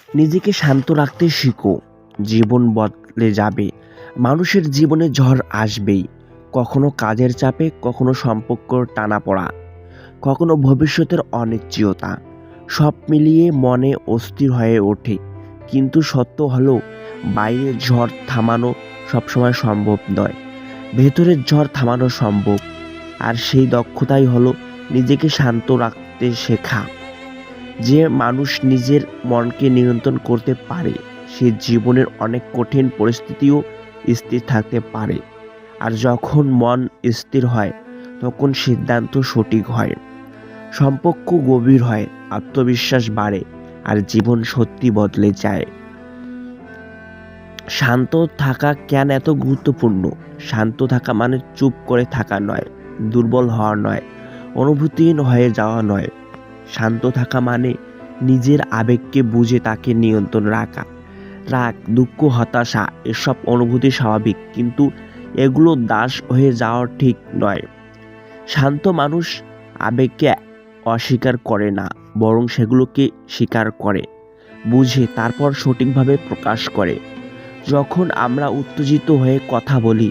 নিজেকে শান্ত রাখতে শিখো। জীবন বদলে যাবে। মানুষের জীবনে ঝড় আসবেই। কখনো কাজের চাপে, কখনো সম্পর্কর টানাপোড়া, কখনো ভবিষ্যতের অনিশ্চয়তা। সব মিলিয়ে মনে অস্থির হয়ে ওঠে। কিন্তু সত্য হলো, বাইরের ঝড় থামানো সবসময় সম্ভব নয়। ভেতরের ঝড় থামানো সম্ভব। আর সেই দক্ষতাই হলো নিজেকে শান্ত রাখতে শেখা। যে মানুষ নিজের মনকে নিয়ন্ত্রণ করতে পারে, সে জীবনের অনেক কঠিন পরিস্থিতিও স্থির থাকতে পারে। আর যখন মন স্থির হয়, তখন সিদ্ধান্ত সঠিক হয়, সম্পর্ক গভীর হয়, আত্মবিশ্বাস বাড়ে, আর জীবন সত্যি বদলে যায়। শান্ত থাকা কেন এত গুরুত্বপূর্ণ? শান্ত থাকা মানে চুপ করে থাকা নয়, দুর্বল হওয়া নয়, অনুভূতিহীন হয়ে যাওয়া নয়। শান্ত থাকা মানে নিজের আবেগকে বুঝে তাকে নিয়ন্ত্রণ রাখা। রাগ, দুঃখ, হতাশা এসব অনুভূতি স্বাভাবিক, কিন্তু এগুলো দাস হয়ে যাওয়া ঠিক নয়। শান্ত মানুষ আবেগকে অস্বীকার করে না, বরং সেগুলোকে স্বীকার করে, বুঝে, তারপর সঠিকভাবে প্রকাশ করে। যখন আমরা উত্তেজিত হয়ে কথা বলি,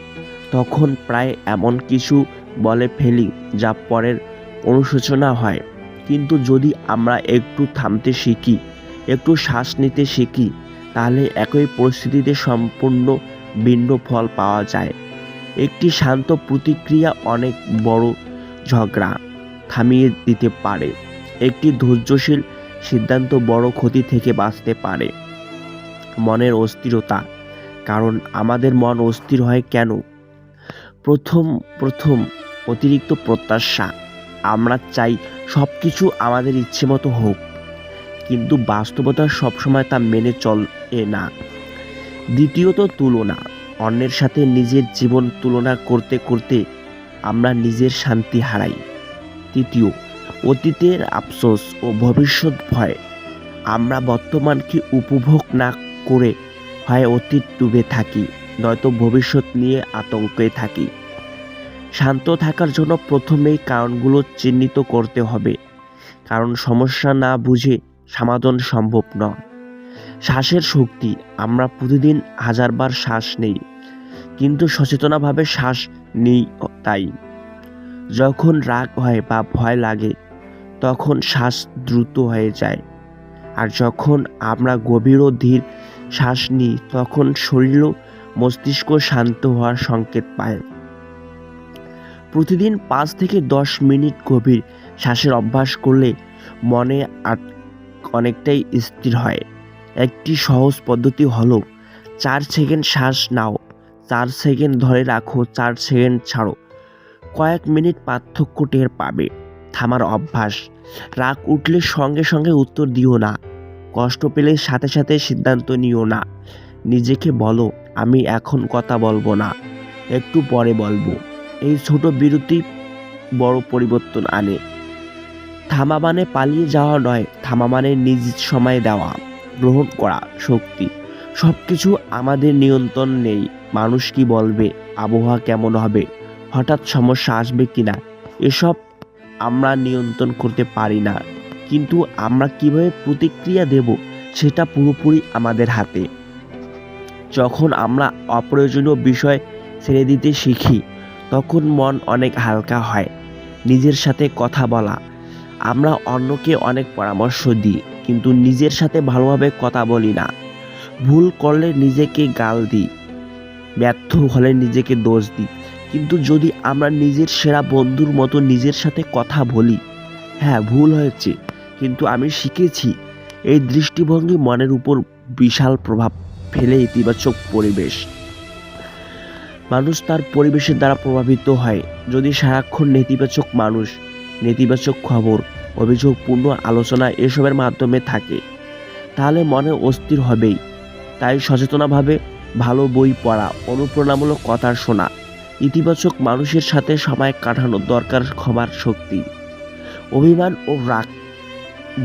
তখন প্রায় এমন কিছু বলে ফেলি যা পরের অনুশোচনা হয়। কিন্তু যদি আমরা একটু থামতে শিখি, একটু শ্বাস নিতে শিখি, তাহলে একই পরিস্থিতিতে সম্পূর্ণ ভিন্ন ফল পাওয়া যায়। একটি শান্ত প্রতিক্রিয়া অনেক বড় ঝগড়া থামিয়ে দিতে পারে। একটি ধৈর্যশীল সিদ্ধান্ত বড় ক্ষতি থেকে বাঁচতে পারে। মনের অস্থিরতা। কারণ আমাদের মন অস্থির হয় কেন? প্রথম প্রথম অতিরিক্ত প্রত্যাশা। আমরা চাই সব কিছু আমাদের ইচ্ছে মতো হোক, কিন্তু বাস্তবতা সবসময় তা মেনে চলে না। দ্বিতীয়ত তুলনা। অন্যের সাথে নিজের জীবন তুলনা করতে করতে আমরা নিজের শান্তি হারাই। তৃতীয়, অতীতের আফসোস ও ভবিষ্যৎ ভয়। আমরা বর্তমানকে উপভোগ না করে হয় অতীত ডুবে থাকি, নয়তো ভবিষ্যৎ নিয়ে আতঙ্কে থাকি। শান্ত থাকার জন্য প্রথমেই কারণগুলো চিহ্নিত করতে হবে, কারণ সমস্যা না বুঝে সমাধান সম্ভব নয়। শ্বাসের শক্তি। আমরা প্রতিদিন হাজারবার শ্বাস নেই, কিন্তু সচেতনভাবে শ্বাস নিই তাই। যখন রাগ হয় বা ভয় লাগে, তখন শ্বাস দ্রুত হয়ে যায়। আর যখন আমরা গভীর ও ধীর শ্বাস নিই, তখন শরীর ও মস্তিষ্ক শান্ত হওয়ার সংকেত পায়। প্রতিদিন 5 থেকে 10 মিনিট গভীর শ্বাসের অভ্যাস করলে মনে অনেকটাই স্থির হয়। একটি সহজ পদ্ধতি হলো 4 সেকেন্ড শ্বাস নাও, 4 সেকেন্ড ধরে রাখো, 4 সেকেন্ড ছাড়ো। কয়েক মিনিট পার্থক্য টের পাবে। থামার অভ্যাস। রাগ উঠলে সঙ্গে সঙ্গে উত্তর দিও না। কষ্ট পেলে সাথে সাথে সিদ্ধান্ত নিও না। নিজেকে বলো, আমি এখন কথা বলবো না, একটু পরে বলবো। এই ছোট বিরতি বড় পরিবর্তন আনে। থামা মানে পালিয়ে যাওয়া নয়, থামা মানে নিজ সময় দেওয়া, গ্রহণ করা শক্তি। সব কিছু আমাদের নিয়ন্ত্রণ নেই। মানুষ কি বলবে, আবহাওয়া কেমন হবে, হঠাৎ সমস্যা আসবে কিনা, এসব আমরা নিয়ন্ত্রণ করতে পারি না। কিন্তু আমরা কিভাবে প্রতিক্রিয়া দেব, সেটা পুরোপুরি আমাদের হাতে। যখন আমরা অপ্রয়োজনীয় বিষয় ছেড়ে দিতে শিখি, তখন মন অনেক হালকা হয়। নিজের সাথে কথা বলা। আমরা অন্যকে অনেক পরামর্শ দিই, কিন্তু নিজের সাথে ভালোভাবে কথা বলি না। ভুল করলে নিজেকে গাল দিই, ব্যর্থ হলে নিজেকে দোষ দিই। কিন্তু যদি আমরা নিজের সেরা বন্ধুর মতো নিজের সাথে কথা বলি, হ্যাঁ ভুল হয়েছে, কিন্তু আমি শিখেছি, এই দৃষ্টিভঙ্গি মনের উপর বিশাল প্রভাব ফেলে। ইতিবাচক পরিবেশ। মানুষ তার পরিবেশের দ্বারা প্রভাবিত হয়। যদি সারাক্ষণ নেতিবাচক মানুষ, নেতিবাচক খবর, অভিযোগপূর্ণ আলোচনা এসবের মাধ্যমে থাকে, তাহলে মনে অস্থির হবেই। তাই সচেতনভাবে ভালো বই পড়া, অনুপ্রেরণামূলক কথা শোনা, ইতিবাচক মানুষের সাথে সময় কাটানো দরকার। ক্ষমার শক্তি। অভিমান ও রাগ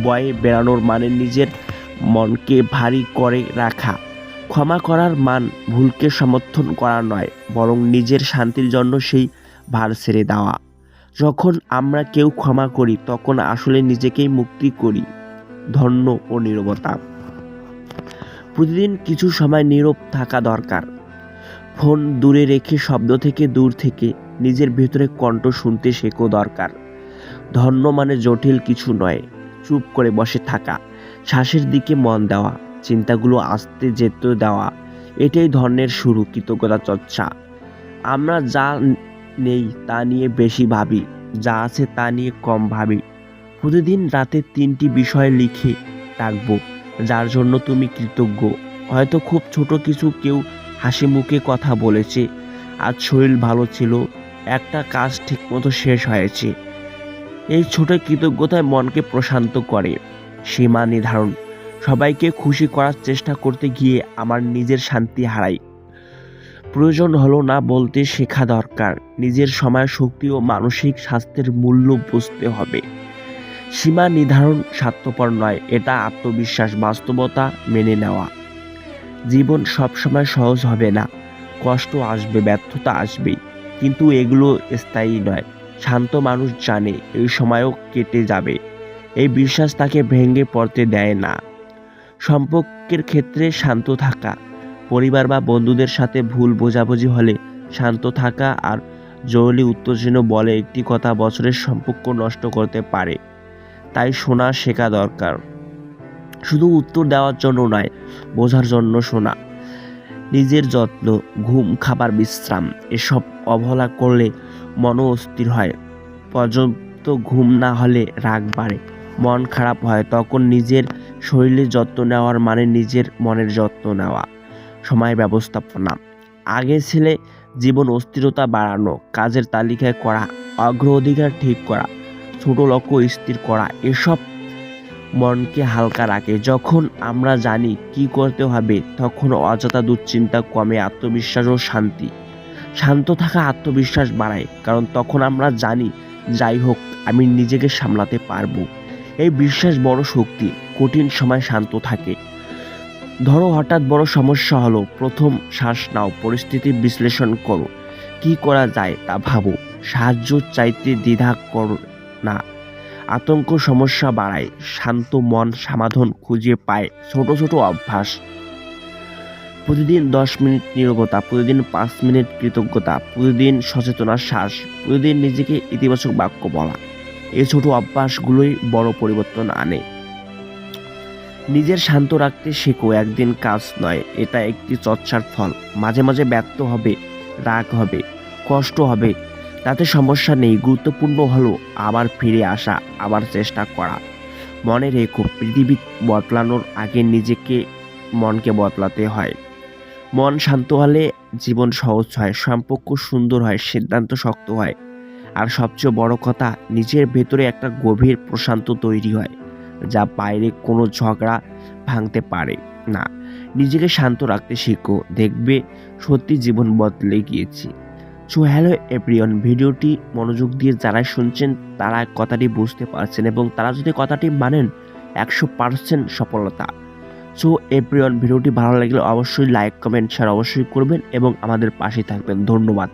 বয়ে বেড়ানোর মানে নিজের মনকে ভারী করে রাখা। ক্ষমা করার মান ভুলকে সমর্থন করা নয়, বরং নিজের শান্তির জন্য সেই ভার ছেড়ে দেওয়া। যখন আমরা কেউ ক্ষমা করি, তখন আসলে নিজেকেই মুক্তি করি। ধন্য ও নীরবতা। প্রতিদিন কিছু সময় নীরব থাকা দরকার। ফোন দূরে রেখে শব্দ থেকে দূর থেকে নিজের ভেতরে কণ্ঠ শুনতে শেখো দরকার। ধন্য মানে জটিল কিছু নয়, চুপ করে বসে থাকা, শ্বাসের দিকে মন দেওয়া, চিন্তাগুলো আস্তে যেতে দেওয়া, এটাই ধর্মের শুরু। কৃতজ্ঞতা চর্চা। আমরা যা নেই তা নিয়ে বেশি ভাবি, যা আছে তা নিয়ে কম ভাবি। প্রতিদিন রাতে 3টি বিষয় লিখে রাখবো যার জন্য তুমি কৃতজ্ঞ। হয়তো খুব ছোট কিছু, কেউ হাসি মুখে কথা বলেছে, আজ শরীর ভালো ছিল, একটা কাজ ঠিকমতো শেষ হয়েছে। এই ছোট কৃতজ্ঞতায় মনকে প্রশান্ত করে। সীমা নির্ধারণ। সবাইকে খুশি করার চেষ্টা করতে গিয়ে আমার নিজের শান্তি হারাই। প্রয়োজন হলো না বলতে শেখা দরকার। নিজের সময়, শক্তি ও মানসিক স্বাস্থ্যের মূল্য বুঝতে হবে। সীমা নির্ধারণ স্বার্থপর নয়, এটা আত্মবিশ্বাস। বাস্তবতা মেনে নেওয়া। জীবন সবসময় সহজ হবে না, কষ্ট আসবে, ব্যর্থতা আসবেই, কিন্তু এগুলো স্থায়ী নয়। শান্ত মানুষ জানে এই সময়ও কেটে যাবে। এই বিশ্বাস তাকে ভেঙে পড়তে দেয় না। সম্পর্কের ক্ষেত্রে শান্ত থাকা। পরিবার বা বন্ধুদের সাথে ভুল বোঝাবুঝি হলে শান্ত থাকা আর জরুরি উত্তেজনা বলে একটি কথা বছরের সম্পর্ক নষ্ট করতে পারে। তাই শোনা শেখা দরকার। শুধু উত্তর দেওয়ার জন্য নয়, বোঝার জন্য শোনা। নিজের যত্ন, ঘুম, খাবার, বিশ্রাম এসব অবহেলা করলে মনও অস্থির হয়। পর্যাপ্ত ঘুম না হলে রাগ বাড়ে, মন খারাপ হয়। তখন নিজের শরীরের যত্ন নেওয়ার মানে নিজের মনের যত্ন নেওয়া। সময় ব্যবস্থাপনা। আগে ছেলে জীবন অস্থিরতা বাড়ানো, কাজের তালিকায় করা, অগ্রাধিকার ঠিক করা, ছোট লক্ষ্য স্থির করা, এসব মনকে হালকা রাখে। যখন আমরা জানি কি করতে হবে তখন অযথা দুশ্চিন্তা কমে, আত্মবিশ্বাস ও শান্তি। শান্ত থাকা আত্মবিশ্বাস বাড়ায়, কারণ তখন আমরা জানি যাই হোক আমি নিজেকে সামলাতে পারবো। এই বিশ্বাস বড় শক্তি। কঠিন সময় শান্ত থাকে। ধরো হঠাৎ বড় সমস্যা হলো, প্রথম শ্বাস নাও, পরিস্থিতি বিশ্লেষণ করো, কি করা যায় তা ভাবো। সাহায্য চাইতে দ্বিধা করো না। আতঙ্ক সমস্যা বাড়ায়, শান্ত মন সমাধান খুঁজে পায়। ছোট ছোট অভ্যাস। প্রতিদিন 10 মিনিট নীরবতা, প্রতিদিন 5 মিনিট কৃতজ্ঞতা, প্রতিদিন সচেতনা শ্বাস, প্রতিদিন নিজেকে ইতিবাচক বাক্য বলা। এই ছোট অভ্যাসগুলোই বড় পরিবর্তন আনে। নিজের শান্ত রাখতে শেখো, একদিন কাজ নয়, এটা একটি চর্চার ফল। মাঝে মাঝে ব্যর্থ হবে, রাগ হবে, কষ্ট হবে, তাতে সমস্যা নেই। গুরুত্বপূর্ণ হলো আবার ফিরে আসা, আবার চেষ্টা করা। মনে রেখো, পৃথিবী বদলানোর আগে নিজেকে, মনকে বদলাতে হয়। মন শান্ত হলে জীবন সহজ হয়, সম্পর্ক সুন্দর হয়, সিদ্ধান্ত শক্ত হয়, আর সবচেয়ে বড় কথা, নিজের ভেতরে একটা গভীর প্রশান্ত তৈরি হয়, যা বাইরে কোনো ঝগড়া ভাঙতে পারে না। নিজেকে শান্ত রাখতে শিখো, দেখবে সত্যি জীবন বদলে গিয়েছে। সো হ্যালো এভরিওয়ান, ভিডিওটি মনোযোগ দিয়ে যারা শুনছেন তারা কথাটি বুঝতে পারছেন এবং তারা যদি কথাটি মানেন 100% সফলতা। সো এভরিওয়ান, ভিডিওটি ভালো লাগলে অবশ্যই লাইক, কমেন্ট, শেয়ার অবশ্যই করবেন এবং আমাদের পাশে থাকবেন। ধন্যবাদ।